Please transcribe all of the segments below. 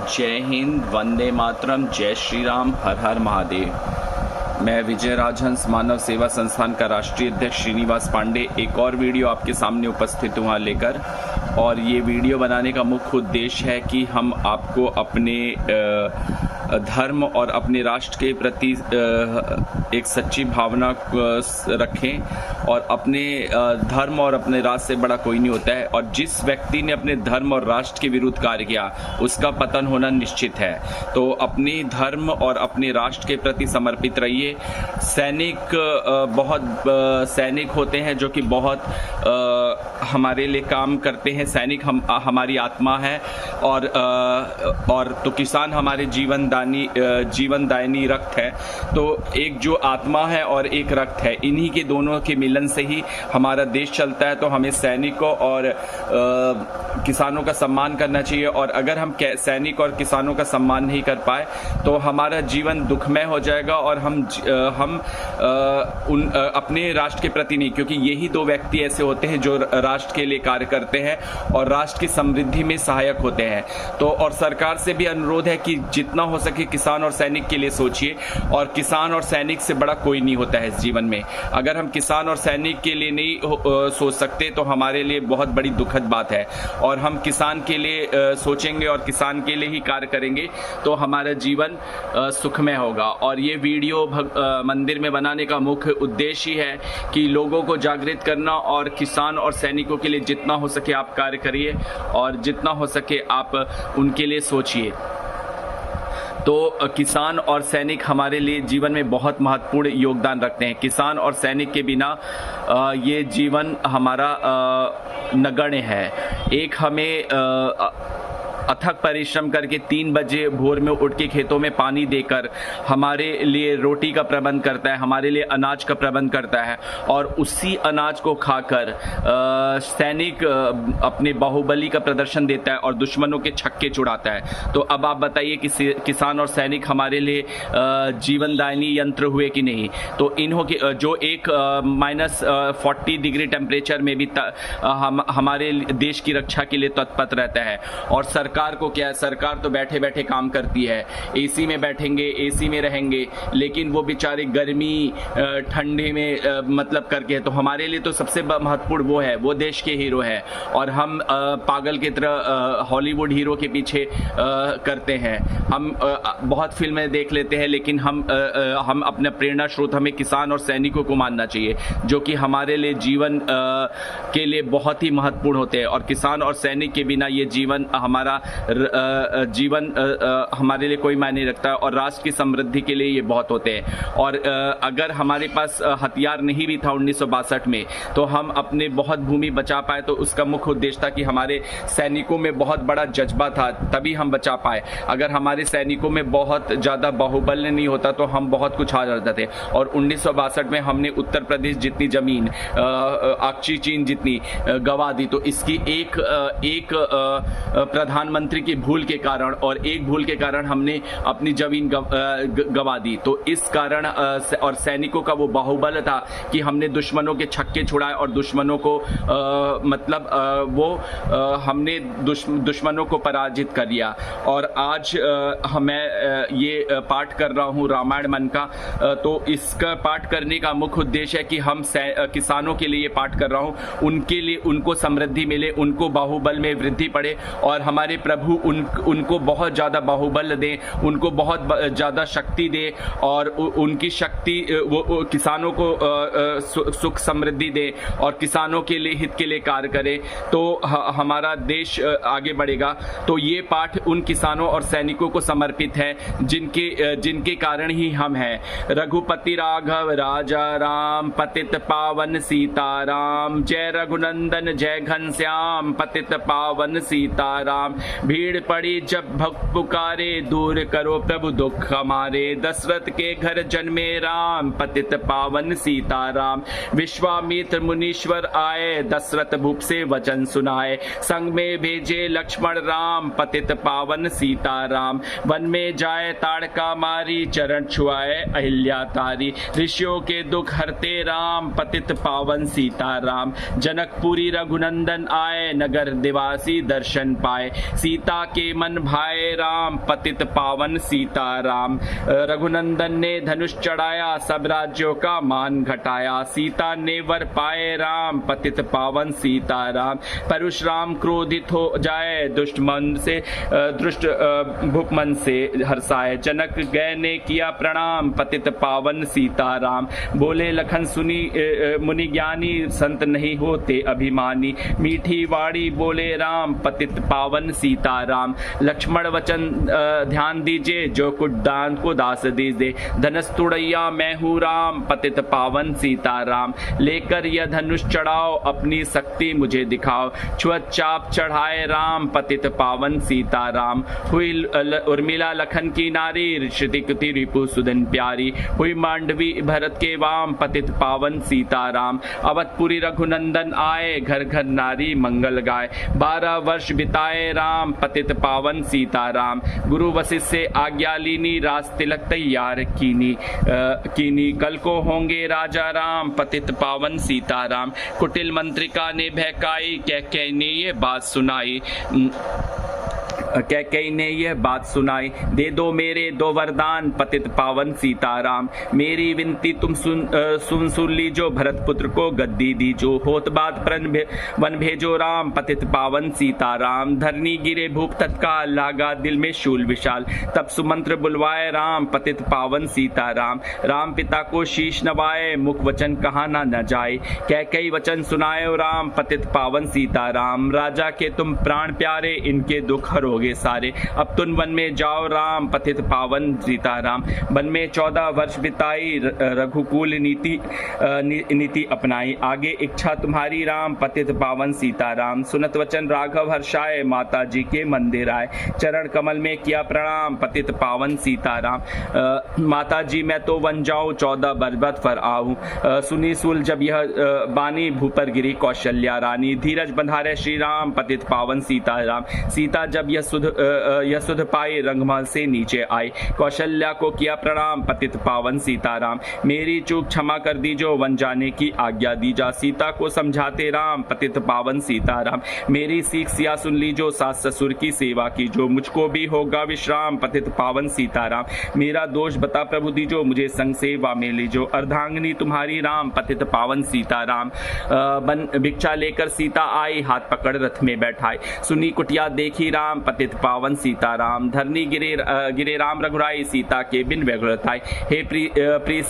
जय हिंद, वंदे मातरम, जय श्री राम, हर हर महादेव। मैं विजय राजहंस मानव सेवा संस्थान का राष्ट्रीय अध्यक्ष श्रीनिवास पांडे एक और वीडियो आपके सामने उपस्थित हुआ लेकर। और ये वीडियो बनाने का मुख्य उद्देश्य है कि हम आपको अपने धर्म और अपने राष्ट्र के प्रति एक सच्ची भावना रखें। और अपने धर्म और अपने राष्ट्र से बड़ा कोई नहीं होता है, और जिस व्यक्ति ने अपने धर्म और राष्ट्र के विरुद्ध कार्य किया उसका पतन होना निश्चित है। तो अपने धर्म और अपने राष्ट्र के प्रति समर्पित रहिए। सैनिक होते हैं जो कि बहुत हमारे लिए काम करते हैं। सैनिक हमारी आत्मा है, और तो किसान हमारे जीवनदायिनी रक्त है। तो एक जो आत्मा है और एक रक्त है, इन्हीं के दोनों के मिलन से ही हमारा देश चलता है। तो हमें सैनिकों और किसानों का सम्मान करना चाहिए। और अगर हम सैनिक और किसानों का सम्मान नहीं कर पाए तो हमारा जीवन दुखमय हो जाएगा। और हम अपने राष्ट्र के प्रति नहीं, क्योंकि यही दो व्यक्ति ऐसे होते हैं जो राष्ट्र के लिए कार्य करते हैं और राष्ट्र की समृद्धि में सहायक होते हैं। तो और सरकार से भी अनुरोध है कि जितना हो सके किसान और सैनिक के लिए सोचिए। और किसान और सैनिक से बड़ा कोई नहीं होता है इस जीवन में। अगर हम किसान और सैनिक के लिए नहीं सोच सकते तो हमारे लिए बहुत बड़ी दुखद बात है। और हम किसान के लिए सोचेंगे और किसान के लिए ही कार्य करेंगे तो हमारा जीवन सुखमय होगा। और ये वीडियो मंदिर में बनाने का मुख्य उद्देश्य ही है कि लोगों को जागृत करना, और किसान और सैनिकों के लिए जितना हो सके आप कार्य करिए और जितना हो सके आप उनके लिए सोचिए। तो किसान और सैनिक हमारे लिए जीवन में बहुत महत्वपूर्ण योगदान रखते हैं। किसान और सैनिक के बिना ये जीवन हमारा नगण्य है। एक हमें अथक परिश्रम करके 3 बजे भोर में उठ के खेतों में पानी देकर हमारे लिए रोटी का प्रबंध करता है, हमारे लिए अनाज का प्रबंध करता है। और उसी अनाज को खाकर सैनिक अपने बाहुबली का प्रदर्शन देता है और दुश्मनों के छक्के छुड़ाता है। तो अब आप बताइए कि किसान और सैनिक हमारे लिए जीवनदायिनी यंत्र हुए कि नहीं। तो इन्हों के जो एक -40 डिग्री टेम्परेचर में भी हमारे देश की रक्षा के लिए तत्पर रहता है। और सरकार को क्या है, सरकार तो बैठे बैठे काम करती है। एसी में बैठेंगे, एसी में रहेंगे, लेकिन वो बेचारे गर्मी ठंडे में मतलब करके। तो हमारे लिए तो सबसे महत्वपूर्ण वो है, वो देश के हीरो है। और हम पागल की तरह हॉलीवुड हीरो के पीछे करते हैं। हम बहुत फिल्में देख लेते हैं, लेकिन हम अपना प्रेरणा स्रोत हमें किसान और सैनिकों को मानना चाहिए, जो कि हमारे लिए जीवन के लिए बहुत ही महत्वपूर्ण होते हैं। और किसान और सैनिक के बिना ये जीवन हमारा हमारे लिए कोई मायने रखता है। और राष्ट्र की समृद्धि के लिए ये बहुत होते हैं। और अगर हमारे पास हथियार नहीं भी था 1962 में, तो हम अपने बहुत भूमि बचा पाए। तो उसका मुख्य उद्देश्य था कि हमारे सैनिकों में बहुत बड़ा जज्बा था, तभी हम बचा पाए। अगर हमारे सैनिकों में बहुत ज़्यादा बाहुबल नहीं होता तो हम बहुत कुछ हार जाते थे। और 1962 में हमने उत्तर प्रदेश जितनी जमीन, अक्षी चीन जितनी गंवा दी। तो इसकी एक प्रधानमंत्री की भूल के कारण और एक भूल के कारण हमने अपनी जमीन गंवा दी। तो इस कारण और सैनिकों का वो बाहुबल था कि हमने दुश्मनों के छक्के छुड़ाए और दुश्मनों को हमने दुश्मनों को पराजित कर दिया। और आज मैं ये पाठ कर रहा हूँ रामायण मन का। तो इसका पाठ करने का मुख्य उद्देश्य है कि हम किसानों के लिए पाठ कर रहा हूँ, उनके लिए उनको समृद्धि मिले, उनको बाहुबल में वृद्धि पड़े। और हमारे प्रभु उनको बहुत ज़्यादा बाहुबल दें, उनको बहुत ज़्यादा शक्ति दे, और उनकी शक्ति वो किसानों को सुख समृद्धि दे और किसानों के लिए हित के लिए कार्य करे। तो हमारा देश आगे बढ़ेगा। तो ये पाठ उन किसानों और सैनिकों को समर्पित है जिनके कारण ही हम हैं। रघुपति राघव राजा राम, पतित पावन सीताराम। जय रघुनंदन जय घनश्याम, पतित पावन सीताराम। भीड़ पड़ी जब भक्त पुकारे, दूर करो प्रभु दुख हमारे। दशरथ के घर जन्मे राम, पतित पावन सीताराम। विश्वामित्र मुनीश्वर आए, दशरथ भूप से वचन सुनाए। संग में भेजे लक्ष्मण राम, पतित पावन सीताराम। वन में जाए ताड़का मारी, चरण छुआए अहिल्या तारी। ऋषियों के दुख हरते राम, पतित पावन सीताराम। जनकपुरी रघुनंदन आए, नगर निवासी दर्शन पाए। सीता के मन भाए राम, पतित पावन सीताराम। रघुनंदन ने धनुष चढ़ाया, सब राज्यों का मान घटाया। सीता ने वर पाए राम, पतित पावन सीताराम। परशुराम क्रोधित हो जाए, दुष्ट भूप मन से हर्षाए। जनक गए ने किया प्रणाम, पतित पावन सीताराम। बोले लखन सुनी मुनि ज्ञानी, संत नहीं होते अभिमानी। मीठी वाणी बोले राम, पतित पावन सीताराम। लक्ष्मण वचन ध्यान दीजिए, जो कुछ दान को दास दीजिए। धनुष तुड़ैया मैं हूँ राम, पतित पावन सीताराम। लेकर यह धनुष चढ़ाओ, अपनी शक्ति मुझे दिखाओ। छुअत चाप चढ़ाए राम, पतित पावन सीताराम। हुई उर्मिला लखन की नारी, श्रुति रिपु सुदन प्यारी। हुई मांडवी भरत के वाम, पतित पावन सीताराम। अवधपुरी रघुनंदन आए, घर घर नारी मंगल गाए। 12 वर्ष बिताए राम, पतित पावन सीताराम। गुरु वशिष्ठ से आज्ञा लीनी, राज तिलक तैयार कीनी। कल को होंगे राजा राम, पतित पावन सीताराम। कुटिल मंत्रिका ने बहकाई, कह ने ये बात सुनाई। कैकेयी ने यह बात सुनाई, दे दो मेरे 2 वरदान, पतित पावन सीताराम। मेरी विनती तुम सुन लीजो, भरत पुत्र को गद्दी दीजो। होत बात वन भेजो राम, पतित पावन सीताराम। धरनी गिरे भूप तत्काल, लागा दिल में शूल विशाल। तब सुमंत्र बुलवाए राम, पतित पावन सीताराम। राम पिता को शीश नवाए, मुख वचन कहा न जाए। कैकेयी वचन सुनाए राम, पतित पावन सीताराम। राजा के तुम प्राण प्यारे, इनके दुख हरोगे सारे। अब तुम वन में जाओ राम, पतित पावन सीताराम। वन में 14 वर्ष बिताई, रघुकुल नीति अपनाई। आगे इच्छा तुम्हारी राम, पतित पावन सीताराम। सुनत वचन राघव हर्षाए, माता जी के मंदिर आए। चरण कमल में किया प्रणाम, पतित पावन सीताराम। माता जी मैं तो वन जाऊं, 14 वर्ष पर आऊं। सुनी सुल जब यह बानी, भूपर गिरी कौशल्या रानी। धीरज बंधारे श्री राम, पतित पावन सीताराम। सीता जब यह सुध पाई, रंगमहल से नीचे आई। कौशल्या को किया प्रणाम, पतित पावन सीताराम। मेरी चूक क्षमा कर दीजो, वन जाने की आज्ञा दीजा। सीता को समझाते राम, पतित पावन सीताराम। मेरी सीख सिया सुन लीजो, सास ससुर की सेवा कीजो। मुझको भी होगा विश्राम, पतित पावन सीताराम। मेरा दोष बता प्रभु दीजो, मुझे संग सेवा में लीजो। अर्धांगिनी तुम्हारी राम, पतित पावन सीताराम। भिक्षा लेकर सीता आई, हाथ पकड़ रथ में बैठाई। सुनी कुटिया देखी राम, पतित पावन सीताराम। धरनी गिरे राम रघुराई, सीता के बिन व्यग्रताई। हे प्रिय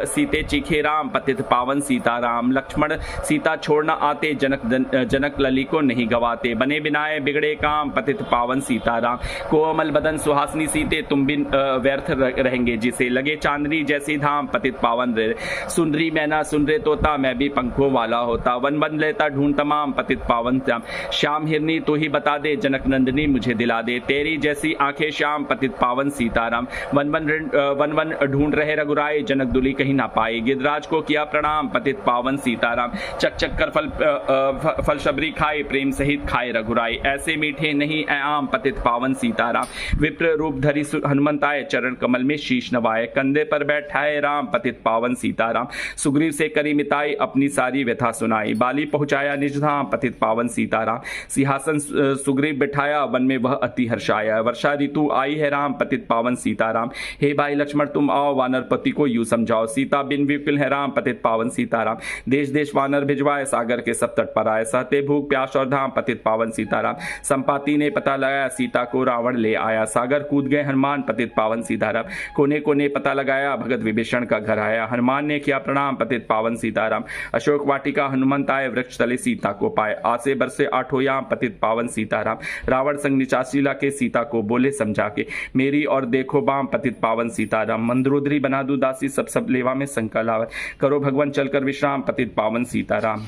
सीते चीखे राम, पतित पावन सीताराम। लक्ष्मण सीता छोड़ना आते, जनक लली को नहीं गवाते। बने बिनाए बिगड़े काम, पतित पावन सीताराम। कोमल बदन सुहासनी सीते, तुम बिन व्यर्थ रहेंगे जिसे। लगे चांदनी जैसी धाम, पतित पावन रे। सुन रही मैना सुन रे तोता, मैं भी पंखों वाला होता। वन बन लेता ढूंढ तमाम, पतित पावन श्याम। श्याम हिरनी तू ही बता दे, जनक नंदनी मुझे दिला दे। तेरी जैसी आंखें श्याम, पतित पावन सीताराम। वन ढूंढ रहे रघुराई, जनक दुली कहीं ना पाई। गिरिराज को किया प्रणाम, पतित पावन सीताराम। चक चक कर फल शबरी खाए, प्रेम सहित खाए रघुराई। ऐसे मीठे नहीं आम, पतित पावन सीताराम। विप्र रूप धरी हनुमंत आए, चरण कमल में शीश नवाए। कंधे पर बैठाए राम, पतित पावन सीताराम। सुग्रीव से करी मिताई, अपनी सारी व्यथा सुनाई। बाली पहुंचाया निज धाम, पतित पावन सीताराम। सिंहासन सुग्रीव बिठाया, वन में वह अति हर्षाया। वर्षा ऋतु आई है राम, पतित पावन सीताराम। हे भाई लक्ष्मण तुम आओ, वानरपति को यूं समझाओ। सीता बिन विपिल है राम, पतित पावन सीताराम। देश देश वानर भिजवाए, सागर के सब तट पर आए। सहते भूख प्यास और धाम, पतित पावन सीताराम। संपाति ने पता लगाया, सीता को रावण ले आया। सागर कूद गए हनुमान, पतित पावन सीताराम। कोने कोने पता लगाया, भगत विभीषण का घर आया। हनुमान ने किया प्रणाम, पतित पावन सीताराम। अशोक वाटिका हनुमंत आए, वृक्ष तले सीता को पाए। आसे बरसे आठों याम, पतित पावन सीताराम। रावण संग निचाशीला के सीता को बोले समझा के, मेरी और देखो बाम, पतित पावन सीताराम। मंदरोदरी बना दू दासी, सब लेवा में संकल आवे। करो भगवान चलकर विश्राम, पतित पावन सीताराम।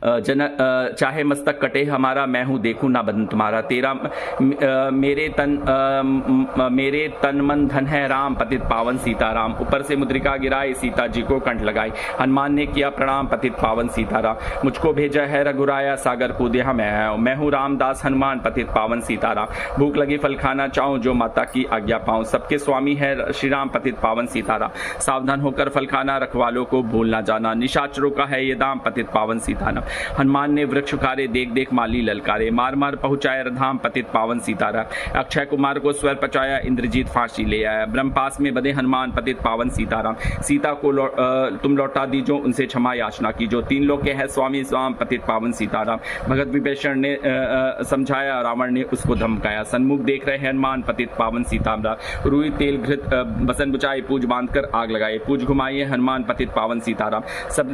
चाहे मस्तक कटे हमारा, मैं हूँ देखूं ना बदन तुम्हारा। तेरा मेरे तन मन धन है राम, पतित पावन सीताराम। ऊपर से मुद्रिका गिराई, सीता जी को कंठ लगाई। हनुमान ने किया प्रणाम, पतित पावन सीताराम। मुझको भेजा है रघुराया, सागर कूदे हम मैं हूँ रामदास हनुमान, पतित पावन सीताराम। भूख लगी फल खाना चाहूँ, जो माता की आज्ञा पाऊँ। सबके स्वामी है श्री राम, पतित पावन सीताराम। सावधान होकर फल खाना, रखवालों को भूल ना जाना। निशाचरों का है ये दाम, पतित पावन सीताराम। हनुमान ने वृक्ष उखारे, देख देख माली ललकारे, मार मार पहुंचाया धाम पतित पावन सीताराम। अक्षय कुमार को स्वर पचाया, इंद्रजीत फांसी ले आया। ब्रह्मपास में बधे हनुमान पतित पावन सीताराम। सीता को तुम लौटा दीजो, उनसे क्षमा याचना कीजो। तीन लोग के है स्वामी स्वाम पतित पावन सीताराम। भगत विभीषण ने समझाया, रावण ने उसको धमकाया। सन्मुख देख रहे हनुमान पतित पावन सीताराम। रुई तेल घृत बसन बुझाए, पूज बांधकर आग लगाए। पूज घुमाइए हनुमान पतित पावन सीताराम। सब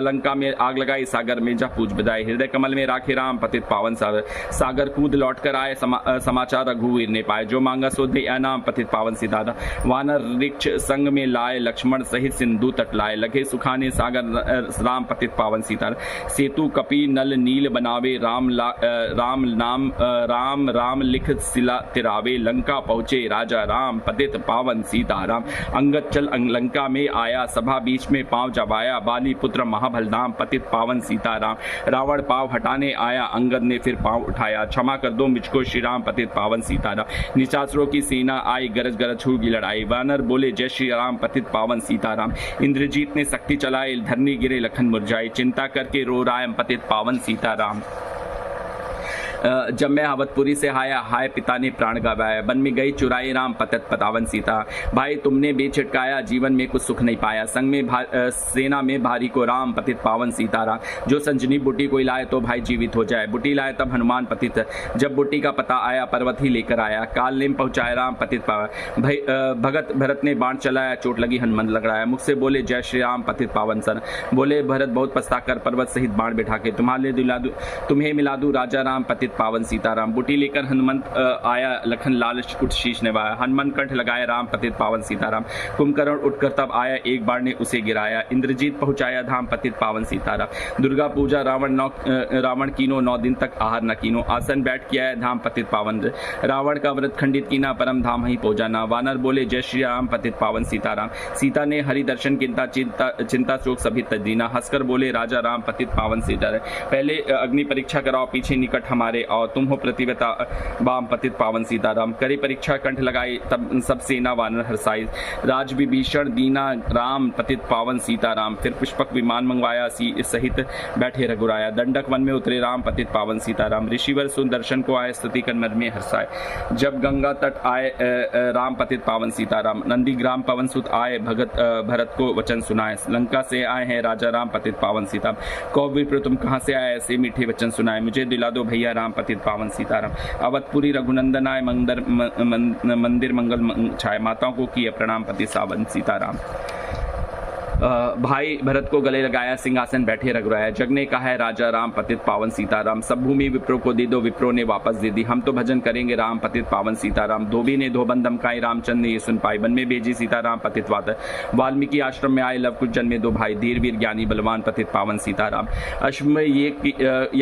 लंका में आग लगाई, सागर में जा पूज बधाए। हृदय कमल में राखे राम पतित पावन सागर। कूद लौट कर आए, समाचार रघुवीर ने पाए। जो मांगा सो दे नाम पतित पावन सीताराम। वानर रिक्ष संग में लाए, लक्ष्मण सहित सिंधु तट लाए। लगे सुखाने सागर राम पतित पावन सीताराम। सेतु कपि नल नील बनावे, राम लिख सिला तिरावे। लंका पहुंचे राजा राम पतित पावन सीताराम। अंगद चल लंका में आया, सभा बीच में पांव जबाया। बाली पुत्र महाबलधाम पतित पावन सीताराम। रावण पांव हटाने आया, अंगद ने फिर पांव उठाया। क्षमा कर दो मुझको श्री राम पतित पावन सीताराम। निशाचरों की सेना आई, गरज गरज होगी लड़ाई। वानर बोले जय श्री राम पतित पावन सीताराम। इंद्रजीत ने शक्ति चलाई, धरनी गिरे लखन मुरझाई। चिंता करके रो राम पतित पावन सीताराम। जब मैं अवधपुरी से आया, हाय पिता ने प्राण गवाया। वन में गई चुराई राम पतित पावन सीता। भाई तुमने बेचिटकाया, जीवन में कुछ सुख नहीं पाया। संग में सेना में भारी को राम पतित पावन सीताराम। जो संजनी बुटी को लाए तो भाई जीवित हो जाए। बुटी लाए तब हनुमान पतित। जब बुटी का पता आया, पर्वत ही लेकर आया। काल नेम पहुंचाए राम पतित पावन। भगत भरत ने बाण चलाया, चोट लगी हनुमान लगड़ाया। मुख से बोले जय श्री राम पतित पावन सर। बोले भरत बहुत पछताकर पर्वत सहित बाण बैठा के तुम्हें मिला दूं राजा राम पतित पावन सीताराम। बुटी लेकर हनुमंत आया, लखन लाल उठ शीश निभाया। हनुमान कंठ लगाए राम पतित पावन सीताराम। कुंभकर्ण उठकर तब आया, एक बाण ने उसे गिराया। इंद्रजीत पहुंचाया धाम पतित पावन सीताराम। दुर्गा पूजा रावण कीनो, 9 दिन तक आहार न कीनो। आसन बैठ किया है धाम पतित पावन। रावण का व्रत खंडित कीना, परम धाम ही पहुंचाना। वानर बोले जय श्री राम पतित पावन सीताराम। सीता ने हरि दर्शन चिंता शोक सभी तजीना। हंसकर बोले राजा राम पतित पावन सीताराम। पहले अग्नि परीक्षा कराओ, पीछे निकट हमारे और तुम हो प्रतिवता वाम पतित पावन सीताराम। करे परीक्षा कंठ लगाई, तब सब सेना वानर हर्षाई। राज विभीषण दीना राम पतित पावन सीताराम। फिर पुष्पक विमान मंगवाया, सहित बैठे रघुराया। दंडक वन में उतरे राम पतित पावन सीताराम। ऋषिवर सुन दर्शन को आए, स्तुति कर मन में हर्षाए। जब गंगा तट आए राम पतित पावन सीताराम। नंदीग्राम पवन सुत आए, भरत को वचन सुनाए। लंका से आए हैं राजा राम पतित पावन सीताराम। कौविप्र तुम कहाँ से आए, ऐसे मीठे वचन सुनाए। मुझे दिला दो भैया राम पतित पावन सीताराम। अवधपुरी रघुनंदन आए, मंदिर मंगल छाए। माताओं को किए प्रणाम पति सावन सीताराम। भाई भरत को गले लगाया, सिंहासन बैठे रघुराया। जग ने कहा है राजा राम पतित पावन सीताराम। सब भूमि विप्रो को दे दो, विप्रो ने वापस दे दी। हम तो भजन करेंगे राम पतित पावन सीताराम। धोबी ने धोबन धमकाई, रामचंद्र ने ये सुन पाई। वन में भेजी सीताराम पतित वात। वाल्मीकि आश्रम में आए, लव कुछ जन्मे दो भाई। धीर वीर ज्ञानी बलवान पतित पावन सीताराम। अश्व में ये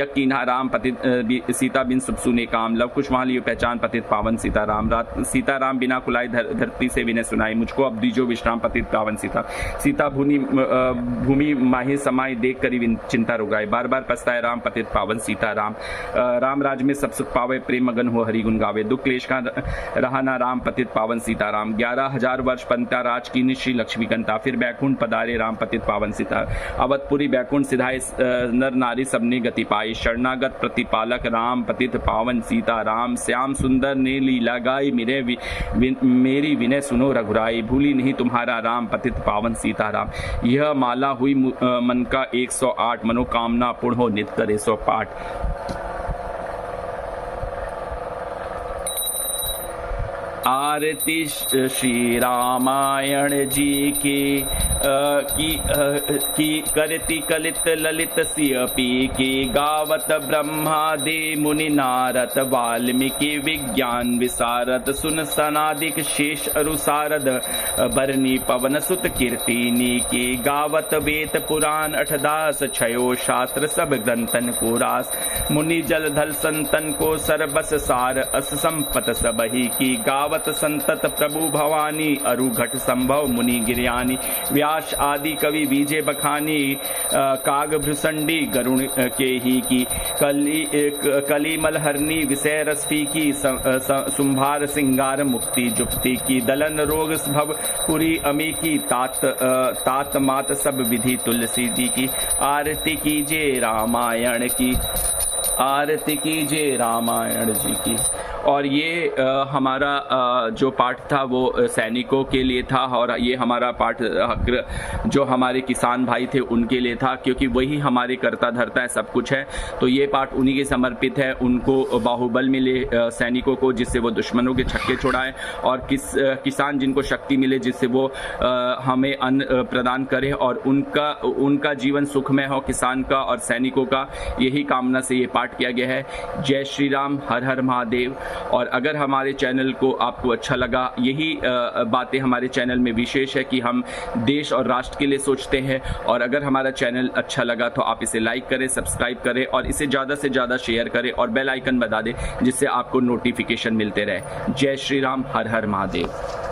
कीन्हा राम पतित सीता बिन सब सुने काम। लव कुछ वहां लियो पहचान पतित पावन सीताराम। सीताराम बिना कुलाई धरती से विनय सुनाई। मुझको अब दीजो विश्राम पतित पावन सीता। सीता भूमि माही समाई, देख करी चिंता रुगाए। बार बार पछताए राम पतित पावन सीताराम। राम राज में सब सुख पावे, प्रेम मगन हो हरि गुण गावे। दुख क्लेश का रहा ना राम पतित पावन सीताराम। 11,000 वर्ष पंता राज की श्री लक्ष्मी कंता। फिर बैकुंठ पधारे राम पतित पावन सीताराम। अवधपुरी बैकुंठ सिधाए, नर नारी सबने गति पाई। शरणागत प्रतिपालक राम पतित पावन सीताराम। श्याम सुंदर ने लीला गाई, मेरी विनय सुनो रघुराई। भूली नहीं तुम्हारा राम पतित पावन सीताराम। यह माला हुई मन का 108, मनोकामना पूर्ण हो नित करे सो पाठ। आरती श्री रामायण जी की करती कलित ललित सिय पी की। गावत ब्रह्मादि मुनि नारद, वाल्मीकि विज्ञान विशारद। सुन सनादिक शेष अरुसारद, बरनी पवन सुत कीर्तिनी की। गावत वेद पुराण 8 छयो शास्त्र, सब ग्रंथन को रास। मुनि जल धल संतन को सरबस सार, अस संपत सबही की। गावत गावत संतत प्रभु भवानी, अरुघट संभव मुनि गिरयानी, व्यास आदि कवि बीजे बखानी, काग भ्रुसंडी गरुण के ही की, कलीमल हरनी विषय रसफी की, सुंभार सिंगार मुक्ति जुक्ति की, दलन रोग भव पुरी अमी की, तात मात सब विधि तुलसी जी की, आरती कीजिए रामायण की, आरती कीजिए रामायण जी की। और ये हमारा जो पाठ था वो सैनिकों के लिए था, और ये हमारा पाठ जो हमारे किसान भाई थे उनके लिए था, क्योंकि वही हमारे कर्ता धर्ता है, सब कुछ है। तो ये पाठ उन्हीं के समर्पित है, उनको बाहुबल मिले सैनिकों को, जिससे वो दुश्मनों के छक्के छुड़ाएं, और किसान जिनको शक्ति मिले जिससे वो हमें अन्न प्रदान करें, और उनका जीवन सुखमय हो, किसान का और सैनिकों का। यही कामना से ये पाठ किया गया है। जय श्री राम, हर हर महादेव। और अगर हमारे चैनल को आपको अच्छा लगा, यही बातें हमारे चैनल में विशेष है कि हम देश और राष्ट्र के लिए सोचते हैं। और अगर हमारा चैनल अच्छा लगा तो आप इसे लाइक करें, सब्सक्राइब करें, और इसे ज़्यादा से ज़्यादा शेयर करें, और बेल आइकन बजा दें जिससे आपको नोटिफिकेशन मिलते रहे। जय श्री राम, हर हर महादेव।